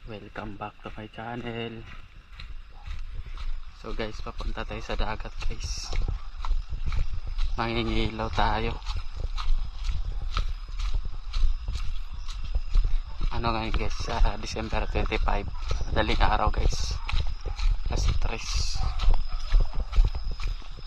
Welcome back to my channel. So guys, papunta tayo sa dagat guys. Mangingilaw tayo. Ano ngayon guys, sa December 25. Madaling araw guys. Alas 3.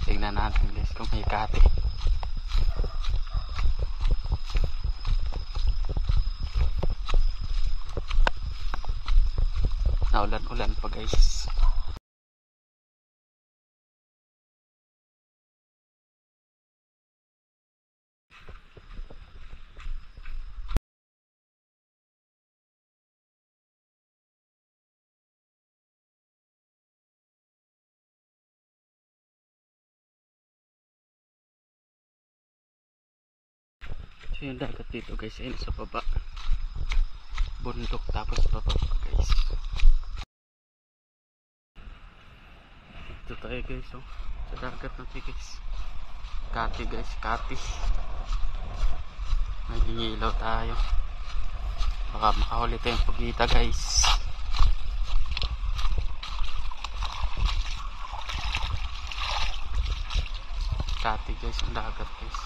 Tingnan natin guys kung may kate. Naulan-ulan pa guys. So yung dagat dito guys ay nasa baba. Bundok tapos bababa guys. Ito tayo guys oh. Sa dagat natin guys. Kati guys, kati. Mangingilaw tayo. Baka makahuli tayong pagkita guys. Kati guys, ang dagat guys.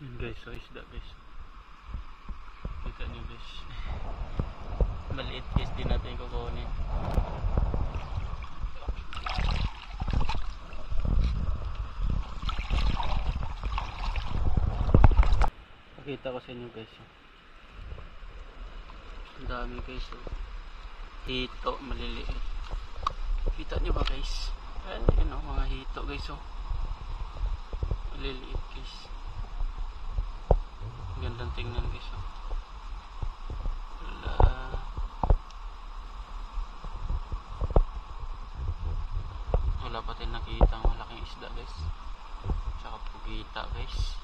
Yun guys, so isda guys. Kita nyo guys. Maliit guys, di natin kukunin. Pakita ko sa inyo guys. Ang dami guys. Hito, maliliit. Kita nyo ba guys? Ayan, yun o, mga hito guys o. Maliliit guys. Gandang tingnan guys o. Wala pa tayo nakita ang malaking isda guys. Tsaka pugita guys.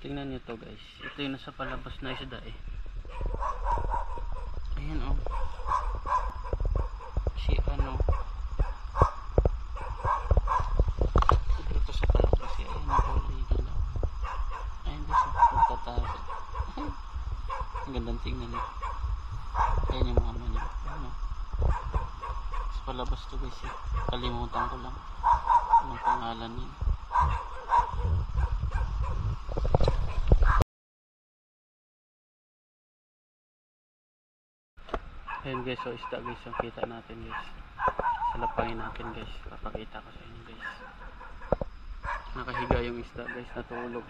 Tingnan nyo to guys. Ito yung nasa palabas na isda eh. Ayan o. Si ano. Ito sa palabas eh. Ayan o. Ligil o. Ayan guys o. Magtatawag. Ang gandang tingnan nyo. Ayan yung mga manyo. Ayan o. Sa palabas to guys eh. Kalimutan ko lang. Anong pangalan yun. Ayan guys, so isda guys yung kita natin guys. Salapangin natin guys. Papakita ko sa inyo guys. Nakahiga yung isda guys, natulog.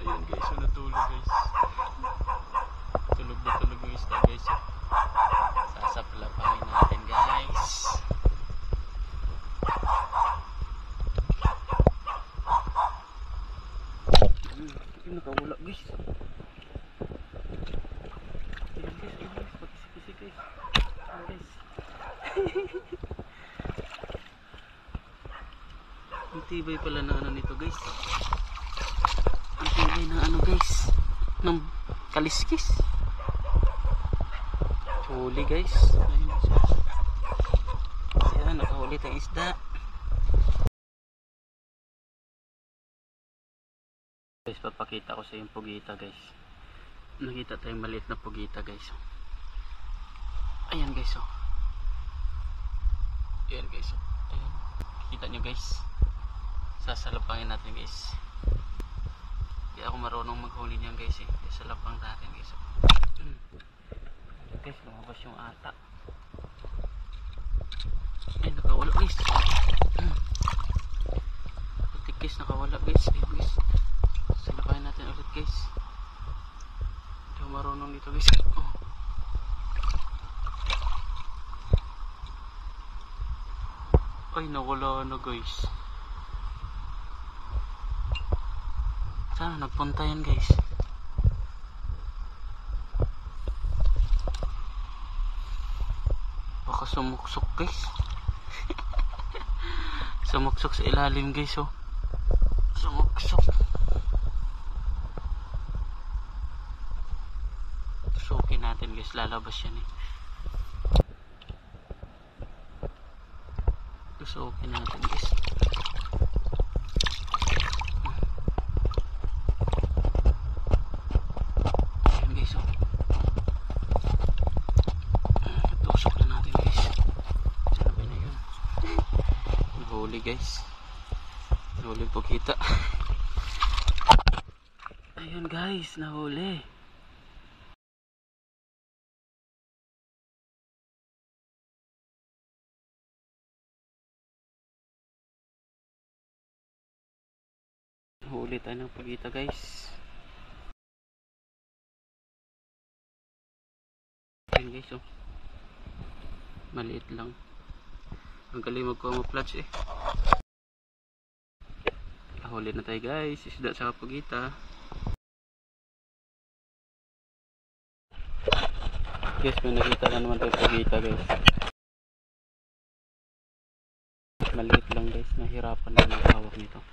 Ayan guys, so natulog guys. Tulog na tulog yung isda guys. Sasaplapangin natin guys. Nakawala guys. Ang tibay pala na ano nito guys. Ang tibay na ano guys, ng kaliskis. Huli guys. Ayan, nakahuli tayong isda. Guys, papakita ko sa yung pugita guys. Nakita tayong maliit na pugita guys. Ayan guys oh. Ayan guys oh. Ayan. Kita nyo guys. Sasalapangin natin guys. Hindi ako marunong maghuli niyan guys eh. Sasalapang natin guys. Guys, lumabas yung ata. Ay, nakawala guys. Putik guys, nakawala guys. Ayun guys. Salapangin natin ulit guys. Hindi ako marunong dito guys. Oh. Ay, nawala na guys. Sana nagpunta yan guys. Baka sumuksok guys. Sumuksok sa ilalim guys oh. Sumuksok. Tusukin natin guys, lalabas yan eh. Tusukin natin guys. Ayan guys, oh. Tusok na natin guys. Sabi na yun. Nahuli guys. Nahuli po kita. Ayun guys, nahuli. Huli tayo ng pagita guys. Ayun guys, oh. Maliit lang. Ang galing mag-camouflage eh. Huli na tayo guys. Isda sa pagita. Guys, may nakita na naman tayo pagita guys. Maliit lang guys. Nahirapan na naghawak nito.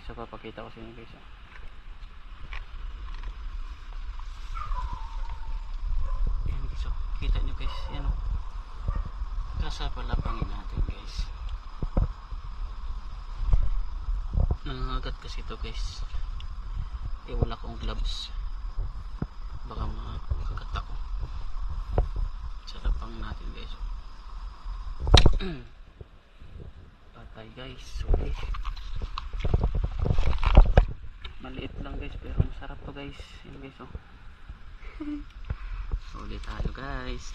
So papakita ko sa inyo guys. Ayan guys, oh. Kita nyo guys. Yan, oh. Kasa palapangin natin guys. Nangangagat kasi ito guys. Eh wala akong gloves. Baka makagat ako. Sa lapangin natin guys. Patay guys. Sorry. Maliit lang guys pero masarap to guys. Yan guys, oh. Ulit tayo guys.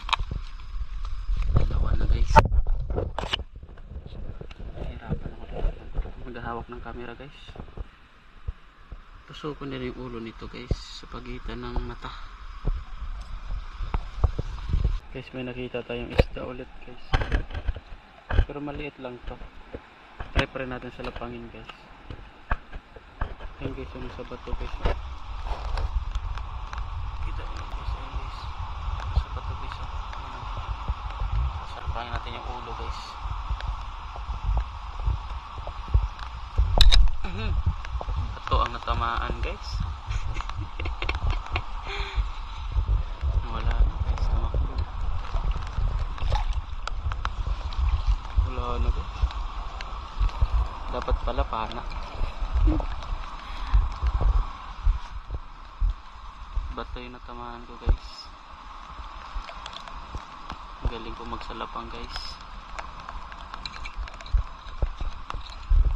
Dalawa na guys. Nahirapan ako maghahawak ng camera guys. Tusukon nila yung ulo nito guys sa pagitan ng mata. Guys, may nakita tayong isda ulit guys. Pero maliit lang to. Try pa rin natin sa lapangin guys. Ayun guys, yung sa bato guys. Kita nyo guys, ayun guys. Sa bato guys. Sasalpangin natin yung ulo guys. Bato ang natamaan guys. Wala na guys, namakbo. Wala na guys. Dapat pala pana. Bato yung natamaan ko guys. Galing ko magsalapang guys.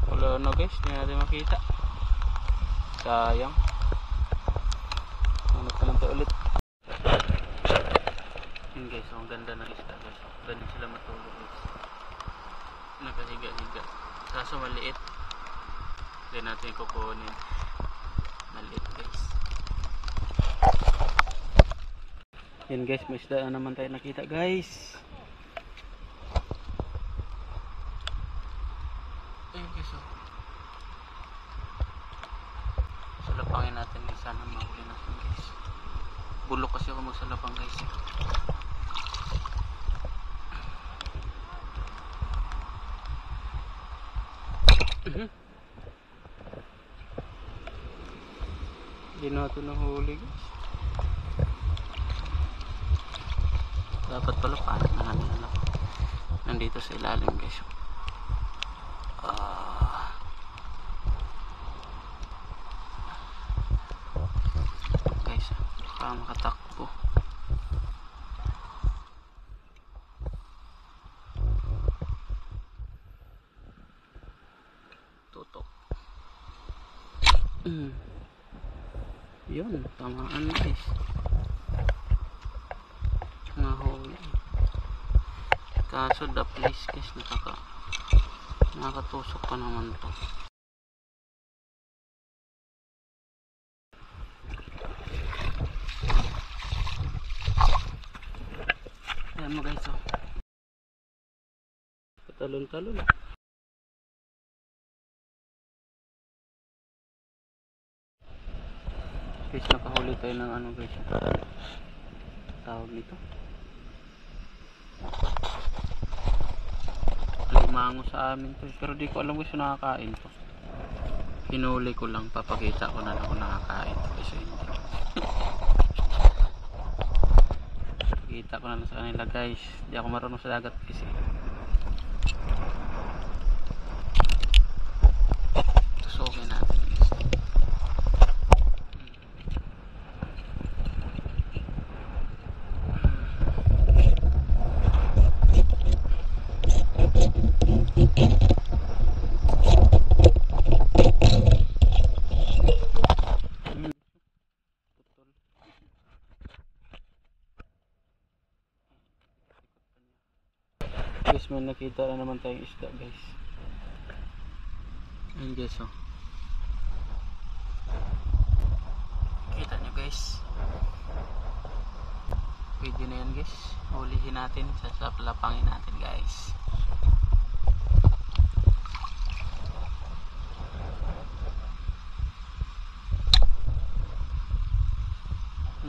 Wala na guys, hindi natin makita. Sayang. Hanap ka lang tayo ulit. Yun guys, ang ganda ng isda guys. Ganun sila matulog guys. Nakahiga-higa. Kaso maliit. Hindi natin kukunin. Maliit guys. Yan guys, may isda na naman tayo nakita guys. Ayun guys, oh. Salapangin natin guys, sana mahuli natin guys. Bulok kasi ako magsalapang guys. Hindi natin nahuli guys. Dapat pala paano na namin ako. Nandito sa ilalim guys. Guys, baka makatakbo. Tutok. Yun, tamaan guys. Nahuli. Kaso the place guys, nakakatusok pa naman to. Ayan mo guys, oh. Patalon-talon. Guys, nakahuli tayo ng ano guys, tawag nito, lumango sa amin to, pero di ko alam guys kung nakakain to. Hinuli ko lang, papakita ko na lang kung nakakain to kasi hindi. Pakita ko na lang sa kanila guys. Hindi ako marunong sa dagat guys. Tusukin natin guys. Guys, may nakita na naman tayong isda guys. Ayun guys, oh. Kita nyo guys. Pwede na yan guys. Hulihin natin. Sasaplapangin natin guys.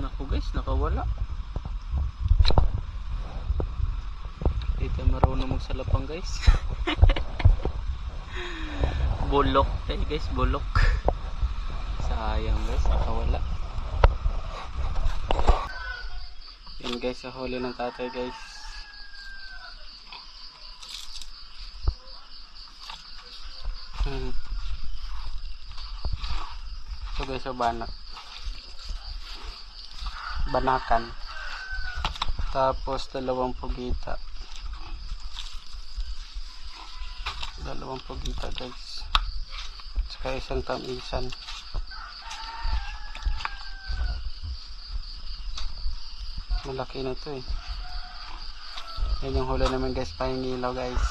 Naku guys, nakawala. Dito marunong magsalapang guys. Bulok tayo guys, bulok. Sayang guys, nakawala. Yan guys, sa huli ng tatay guys. So guys, so banakan. Tapos dalawang pugita guys, saka isang tamisan. Malaki na to eh. Yan yung huli naman guys, pahingilaw guys.